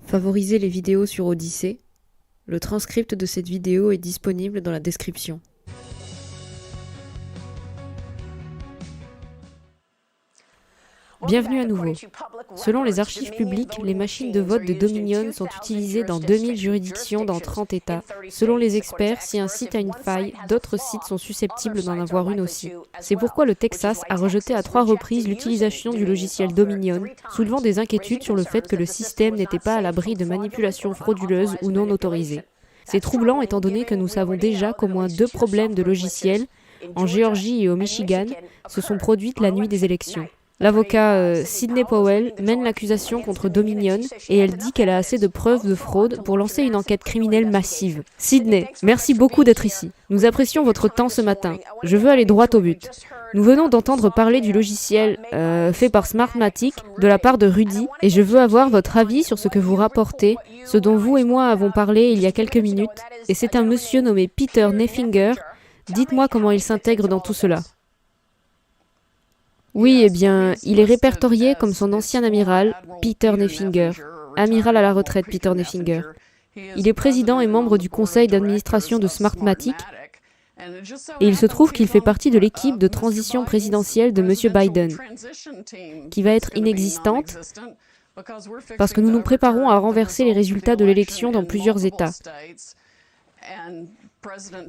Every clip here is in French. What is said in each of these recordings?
Favoriser les vidéos sur Odyssée. Le transcript de cette vidéo est disponible dans la description. Bienvenue à nouveau. Selon les archives publiques, les machines de vote de Dominion sont utilisées dans 2000 juridictions dans 30 États. Selon les experts, si un site a une faille, d'autres sites sont susceptibles d'en avoir une aussi. C'est pourquoi le Texas a rejeté à 3 reprises l'utilisation du logiciel Dominion, soulevant des inquiétudes sur le fait que le système n'était pas à l'abri de manipulations frauduleuses ou non autorisées. C'est troublant étant donné que nous savons déjà qu'au moins 2 problèmes de logiciels, en Géorgie et au Michigan, se sont produits la nuit des élections. L'avocat Sidney Powell mène l'accusation contre Dominion et elle dit qu'elle a assez de preuves de fraude pour lancer une enquête criminelle massive. Sidney, merci beaucoup d'être ici. Nous apprécions votre temps ce matin. Je veux aller droit au but. Nous venons d'entendre parler du logiciel fait par Smartmatic de la part de Rudy et je veux avoir votre avis sur ce que vous rapportez, ce dont vous et moi avons parlé il y a quelques minutes, et c'est un monsieur nommé Peter Nefinger. Dites-moi comment il s'intègre dans tout cela. Oui, eh bien, il est répertorié comme son ancien amiral, Peter Nefinger, amiral à la retraite Peter Nefinger. Il est président et membre du conseil d'administration de Smartmatic, et il se trouve qu'il fait partie de l'équipe de transition présidentielle de M. Biden, qui va être inexistante parce que nous nous préparons à renverser les résultats de l'élection dans plusieurs États.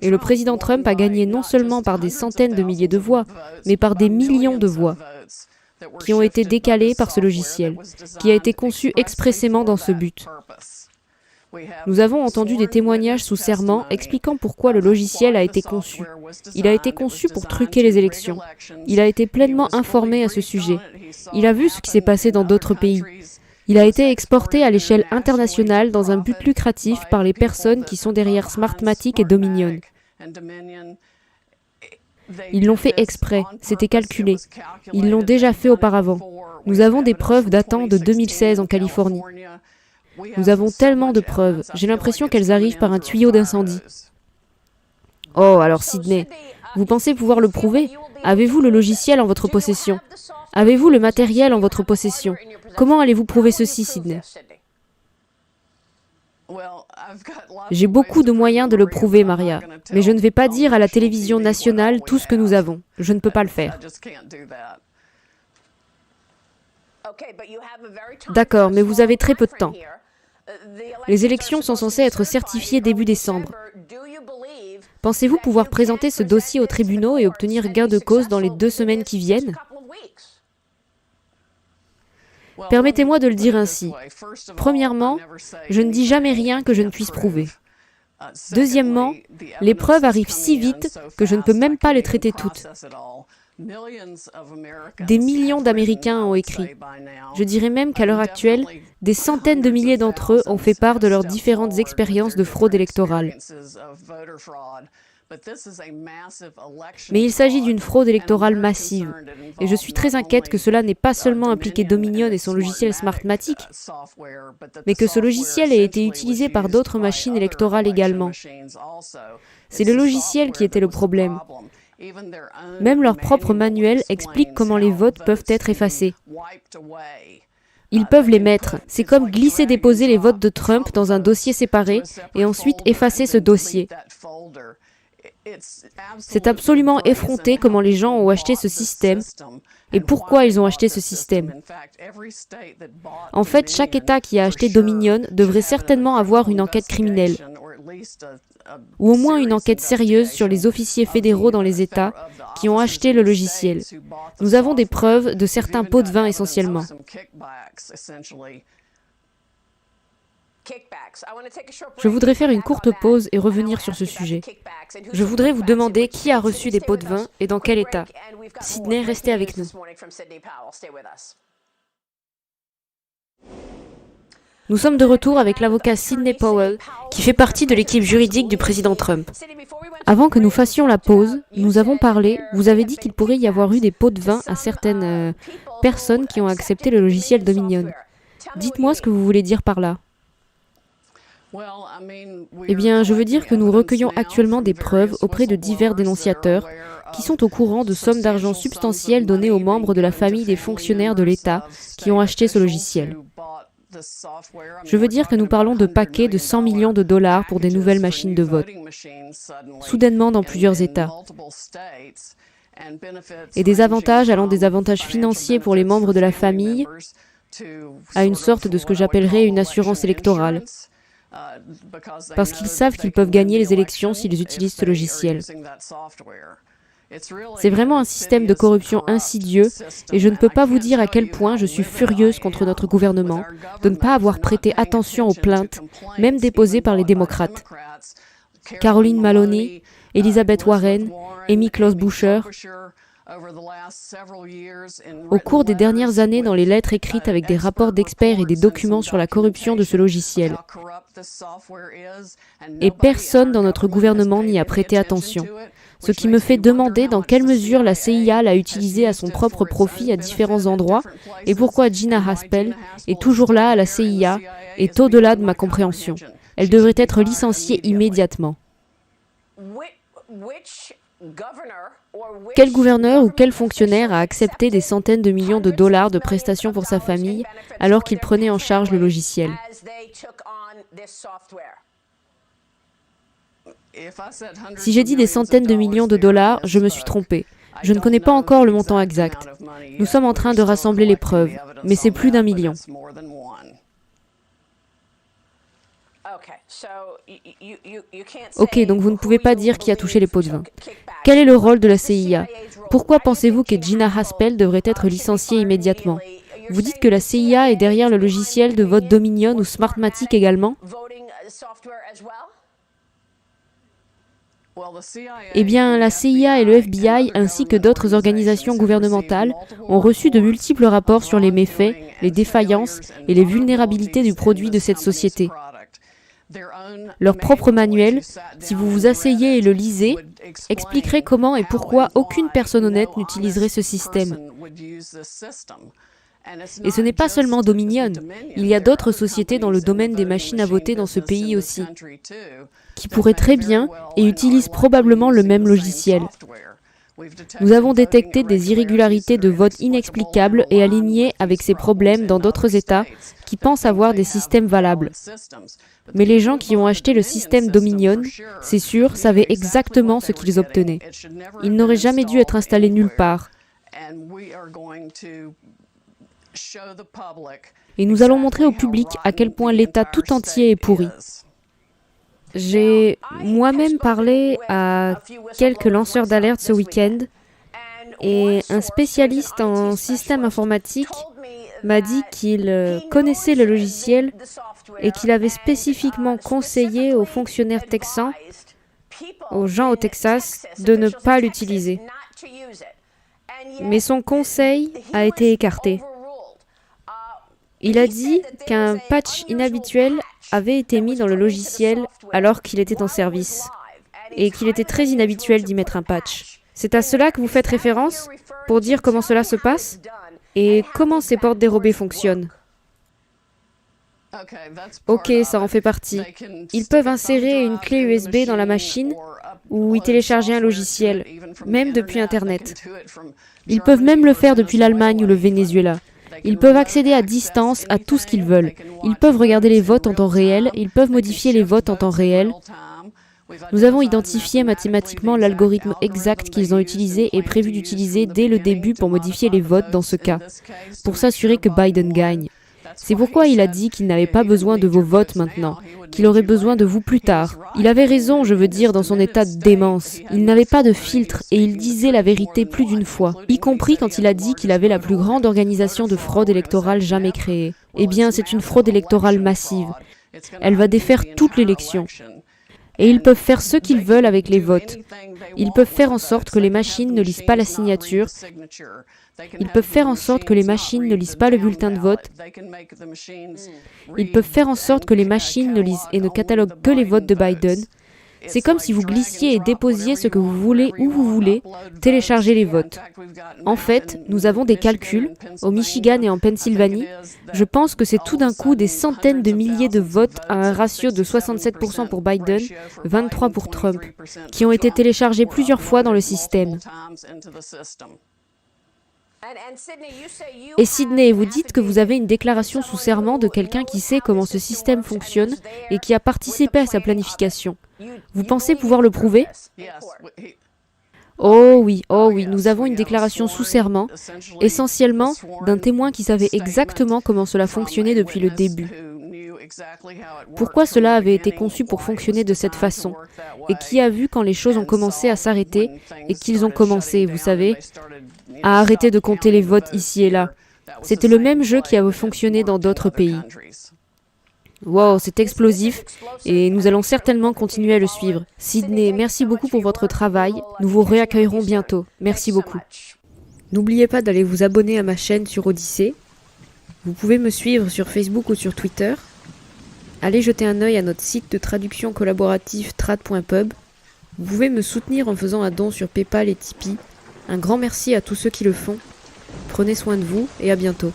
Et le président Trump a gagné non seulement par des centaines de milliers de voix, mais par des millions de voix, qui ont été décalées par ce logiciel, qui a été conçu expressément dans ce but. Nous avons entendu des témoignages sous serment expliquant pourquoi le logiciel a été conçu. Il a été conçu pour truquer les élections. Il a été pleinement informé à ce sujet. Il a vu ce qui s'est passé dans d'autres pays. Il a été exporté à l'échelle internationale dans un but lucratif par les personnes qui sont derrière Smartmatic et Dominion. Ils l'ont fait exprès, c'était calculé. Ils l'ont déjà fait auparavant. Nous avons des preuves datant de 2016 en Californie. Nous avons tellement de preuves, j'ai l'impression qu'elles arrivent par un tuyau d'incendie. Oh, alors Sidney, vous pensez pouvoir le prouver? Avez-vous le logiciel en votre possession? Avez-vous le matériel en votre possession? Comment allez-vous prouver ceci, Sidney? J'ai beaucoup de moyens de le prouver, Maria, mais je ne vais pas dire à la télévision nationale tout ce que nous avons. Je ne peux pas le faire. D'accord, mais vous avez très peu de temps. Les élections sont censées être certifiées début décembre. Pensez-vous pouvoir présenter ce dossier aux tribunaux et obtenir gain de cause dans les 2 semaines qui viennent? Permettez-moi de le dire ainsi. Premièrement, je ne dis jamais rien que je ne puisse prouver. Deuxièmement, les preuves arrivent si vite que je ne peux même pas les traiter toutes. Des millions d'Américains ont écrit. Je dirais même qu'à l'heure actuelle, des centaines de milliers d'entre eux ont fait part de leurs différentes expériences de fraude électorale. Mais il s'agit d'une fraude électorale massive, et je suis très inquiète que cela n'ait pas seulement impliqué Dominion et son logiciel Smartmatic, mais que ce logiciel ait été utilisé par d'autres machines électorales également. C'est le logiciel qui était le problème. Même leur propre manuel explique comment les votes peuvent être effacés. Ils peuvent les mettre. C'est comme glisser-déposer les votes de Trump dans un dossier séparé et ensuite effacer ce dossier. C'est absolument effronté comment les gens ont acheté ce système et pourquoi ils ont acheté ce système. En fait, chaque État qui a acheté Dominion devrait certainement avoir une enquête criminelle, ou au moins une enquête sérieuse sur les officiers fédéraux dans les États qui ont acheté le logiciel. Nous avons des preuves de certains pots de vin essentiellement. Je voudrais faire une courte pause et revenir sur ce sujet. Je voudrais vous demander qui a reçu des pots de vin et dans quel état. Sidney, restez avec nous. Nous sommes de retour avec l'avocat Sidney Powell, qui fait partie de l'équipe juridique du président Trump. Avant que nous fassions la pause, nous avons parlé, vous avez dit qu'il pourrait y avoir eu des pots de vin à certaines personnes qui ont accepté le logiciel Dominion. Dites-moi ce que vous voulez dire par là. Eh bien, je veux dire que nous recueillons actuellement des preuves auprès de divers dénonciateurs qui sont au courant de sommes d'argent substantielles données aux membres de la famille des fonctionnaires de l'État qui ont acheté ce logiciel. Je veux dire que nous parlons de paquets de 100 millions de dollars pour des nouvelles machines de vote, soudainement dans plusieurs États, et des avantages allant des avantages financiers pour les membres de la famille à une sorte de ce que j'appellerais une assurance électorale, parce qu'ils savent qu'ils peuvent gagner les élections s'ils utilisent ce logiciel. C'est vraiment un système de corruption insidieux et je ne peux pas vous dire à quel point je suis furieuse contre notre gouvernement de ne pas avoir prêté attention aux plaintes, même déposées par les démocrates. Caroline Maloney, Elizabeth Warren, Amy Klobuchar. Au cours des dernières années, dans les lettres écrites avec des rapports d'experts et des documents sur la corruption de ce logiciel. Et personne dans notre gouvernement n'y a prêté attention. Ce qui me fait demander dans quelle mesure la CIA l'a utilisé à son propre profit à différents endroits et pourquoi Gina Haspel est toujours là à la CIA est au-delà de ma compréhension. Elle devrait être licenciée immédiatement. Quel gouverneur ou quel fonctionnaire a accepté des centaines de millions de dollars de prestations pour sa famille alors qu'il prenait en charge le logiciel? Si j'ai dit des centaines de millions de dollars, je me suis trompée. Je ne connais pas encore le montant exact. Nous sommes en train de rassembler les preuves, mais c'est plus d'1 million. Ok, donc vous ne pouvez pas dire qui a touché les pots de vin. Quel est le rôle de la CIA? Pourquoi pensez-vous que Gina Haspel devrait être licenciée immédiatement? Vous dites que la CIA est derrière le logiciel de vote Dominion ou Smartmatic également? Eh bien, la CIA et le FBI, ainsi que d'autres organisations gouvernementales, ont reçu de multiples rapports sur les méfaits, les défaillances et les vulnérabilités du produit de cette société. Leur propre manuel, si vous vous asseyez et le lisez, expliquerait comment et pourquoi aucune personne honnête n'utiliserait ce système. Et ce n'est pas seulement Dominion, il y a d'autres sociétés dans le domaine des machines à voter dans ce pays aussi, qui pourraient très bien et utilisent probablement le même logiciel. Nous avons détecté des irrégularités de vote inexplicables et alignées avec ces problèmes dans d'autres États qui pensent avoir des systèmes valables. Mais les gens qui ont acheté le système Dominion, c'est sûr, savaient exactement ce qu'ils obtenaient. Il n'aurait jamais dû être installé nulle part. Et nous allons montrer au public à quel point l'État tout entier est pourri. J'ai moi-même parlé à quelques lanceurs d'alerte ce week-end et un spécialiste en système informatique m'a dit qu'il connaissait le logiciel et qu'il avait spécifiquement conseillé aux fonctionnaires texans, aux gens au Texas, de ne pas l'utiliser. Mais son conseil a été écarté. Il a dit qu'un patch inhabituel avait été mis dans le logiciel alors qu'il était en service et qu'il était très inhabituel d'y mettre un patch. C'est à cela que vous faites référence pour dire comment cela se passe et comment ces portes dérobées fonctionnent. Ok, ça en fait partie. Ils peuvent insérer une clé USB dans la machine ou y télécharger un logiciel, même depuis Internet. Ils peuvent même le faire depuis l'Allemagne ou le Venezuela. Ils peuvent accéder à distance à tout ce qu'ils veulent. Ils peuvent regarder les votes en temps réel, ils peuvent modifier les votes en temps réel. Nous avons identifié mathématiquement l'algorithme exact qu'ils ont utilisé et prévu d'utiliser dès le début pour modifier les votes dans ce cas, pour s'assurer que Biden gagne. C'est pourquoi il a dit qu'il n'avait pas besoin de vos votes maintenant, qu'il aurait besoin de vous plus tard. Il avait raison, je veux dire, dans son état de démence. Il n'avait pas de filtre et il disait la vérité plus d'une fois, y compris quand il a dit qu'il avait la plus grande organisation de fraude électorale jamais créée. Eh bien, c'est une fraude électorale massive. Elle va défaire toute l'élection. Et ils peuvent faire ce qu'ils veulent avec les votes. Ils peuvent faire en sorte que les machines ne lisent pas la signature. Ils peuvent faire en sorte que les machines ne lisent pas le bulletin de vote. Ils peuvent faire en sorte que les machines ne lisent et ne cataloguent que les votes de Biden. C'est comme si vous glissiez et déposiez ce que vous voulez où vous voulez, télécharger les votes. En fait, nous avons des calculs, au Michigan et en Pennsylvanie. Je pense que c'est tout d'un coup des centaines de milliers de votes à un ratio de 67% pour Biden, 23% pour Trump, qui ont été téléchargés plusieurs fois dans le système. Et Sydney, vous dites que vous avez une déclaration sous serment de quelqu'un qui sait comment ce système fonctionne et qui a participé à sa planification. Vous pensez pouvoir le prouver ? Oh oui, nous avons une déclaration sous serment, essentiellement d'un témoin qui savait exactement comment cela fonctionnait depuis le début. Pourquoi cela avait été conçu pour fonctionner de cette façon, et qui a vu quand les choses ont commencé à s'arrêter, et qu'ils ont commencé, vous savez, à arrêter de compter les votes ici et là. C'était le même jeu qui avait fonctionné dans d'autres pays. Wow, c'est explosif et nous allons certainement continuer à le suivre. Sydney, merci beaucoup pour votre travail. Nous vous réaccueillerons bientôt. Merci beaucoup. N'oubliez pas d'aller vous abonner à ma chaîne sur Odyssée. Vous pouvez me suivre sur Facebook ou sur Twitter. Allez jeter un œil à notre site de traduction collaborative trad.pub. Vous pouvez me soutenir en faisant un don sur PayPal et Tipeee. Un grand merci à tous ceux qui le font. Prenez soin de vous et à bientôt.